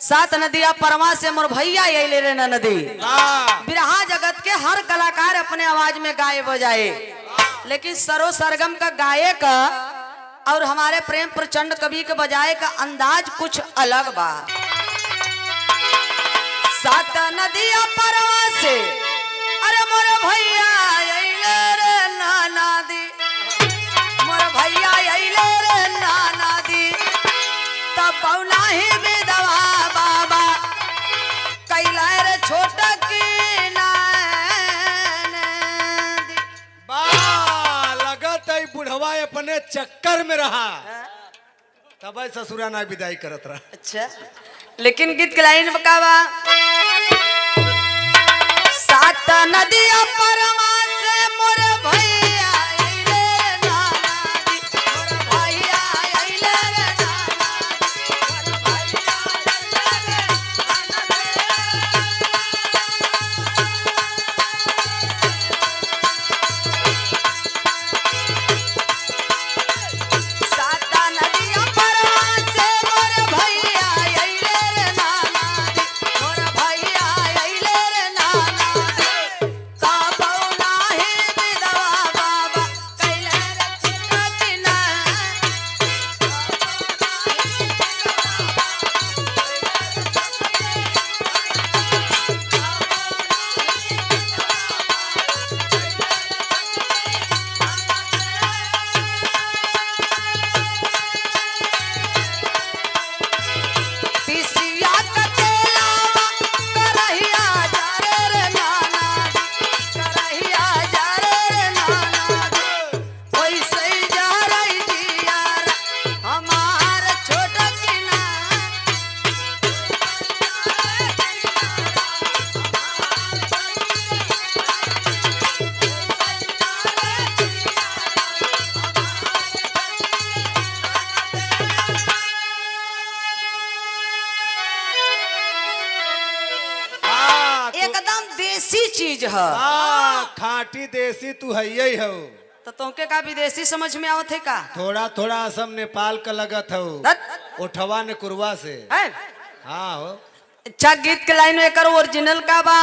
सात नदिया परमा से मोर भैया अले रे नदी। बिरहा जगत के हर कलाकार अपने आवाज में गाए बजाए, लेकिन सरो सरगम का गाये का और हमारे प्रेम प्रचंड कवि के बजाए का अंदाज कुछ अलग बा। सात नदिया परमा से अरे मोर भैया अइले रे नाना दी, मोर भैया अइले रे नाना दी, तब पौना ही विधवा बाबा कैला रे छोटा की नानी। बा लगत है बुढ़वा अपने चक्कर में रहा, तब ससुरा ना विदाई करत रहा। अच्छा, लेकिन गीत के लाइन बकावा। सात नदिया परमा से मोर भैया अइले रे नाना दी, मोर भैया अइले रे नाना दी, मोर भैया अइले रे नाना दी। सात नदिया परमा से मोर भैया अइले रे नाना दी, मोर भैया अइले रे नाना दी, का पौना ही विधवा बाबा कैले रे छोटा की नानी। पिसिया कतेलावा करहिया जा रे नाना दी, करहिया जा रे नाना दी, वैसे ही जा रही दिया हमार छोटा की नानी। एकदम देसी चीज है, खाटी देसी तू है ही हो। तो तुमके का विदेशी समझ में आवत है का? थोड़ा थोड़ा असम नेपाल का लगत हो, उठवा ने कुरवा से। है? हाँ हो। अच्छा, गीत के लाइन एकर ओरिजिनल का बा,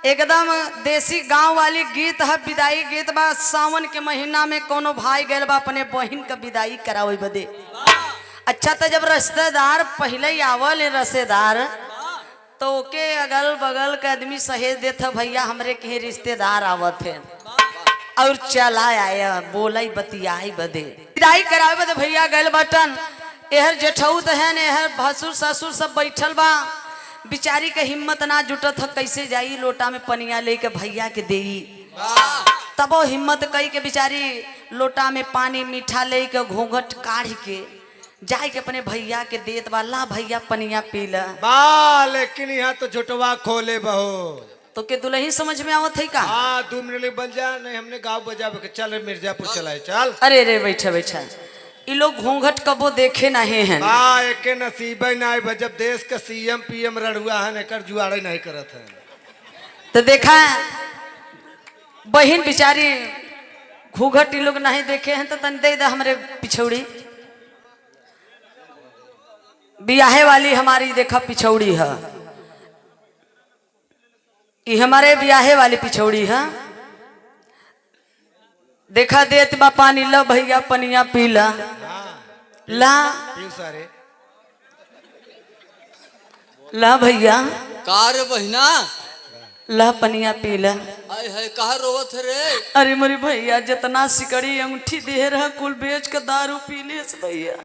एकदम देसी गांव वाली गीत है, विदाई गीत बा। सावन के महीना में कोनो भाई गैल बा अपने बहन का विदाई करावे बदे। अच्छा, तो जब रिश्तेदार पहले ही आवल रसेदार, तो ओके अगल बगल के आदमी सहेज देता, भैया हमरे के रिश्तेदार आवत है, और चला आया बोलाई बतियाई बदे विदाई करावे बदे भैया गैल बटन। एहर जेठौत है ने एहर भसुर ससुर सब बैठल बा, बिचारी के हिम्मत ना जुटत है, कैसे जाई लोटा में पनिया लेके भैया के देई। तब वो हिम्मत कई के बिचारी लोटा में पानी मीठा लेके घूंघट काढ़ के जाए के अपने भैया के देत बा, ला भैया पनिया पी ला। बा लेकिन यहाँ तो झुटवा खोले बहो, तो के दुल्ही समझ में आवत है का? हाँ 2 मिनट बन जा, नहीं हमने गाँव बजावे के चल मिर्जापुर चलाए चल। अरे रे बैठा बैठा, ये लोग घूंघट कबो देखे नहीं हैं। हाँ एक नसीब नहीं भाई, जब देश का सीएम पीएम रड़ुआ है एकर जुआड़े नहीं करत है। तो देखा बहन बिचारी घूंघट ये लोग नहीं देखे हैं, तो तन दे हमरे पिछौड़ी बियाहे वाली हमारी देखा पिछौड़ी है, ये हमारे बियाहे वाली पिछौड़ी है। देखा देत बा पानी, ला भैया पनिया पी ला। ला सारे ला भैया कार बहिना ला पनिया पी ला। आय है कहा रोवत है रे? अरे मोरी भैया जितना सिकड़ी अंगूठी दे रहा कुल बेच के दारू पी ले भैया।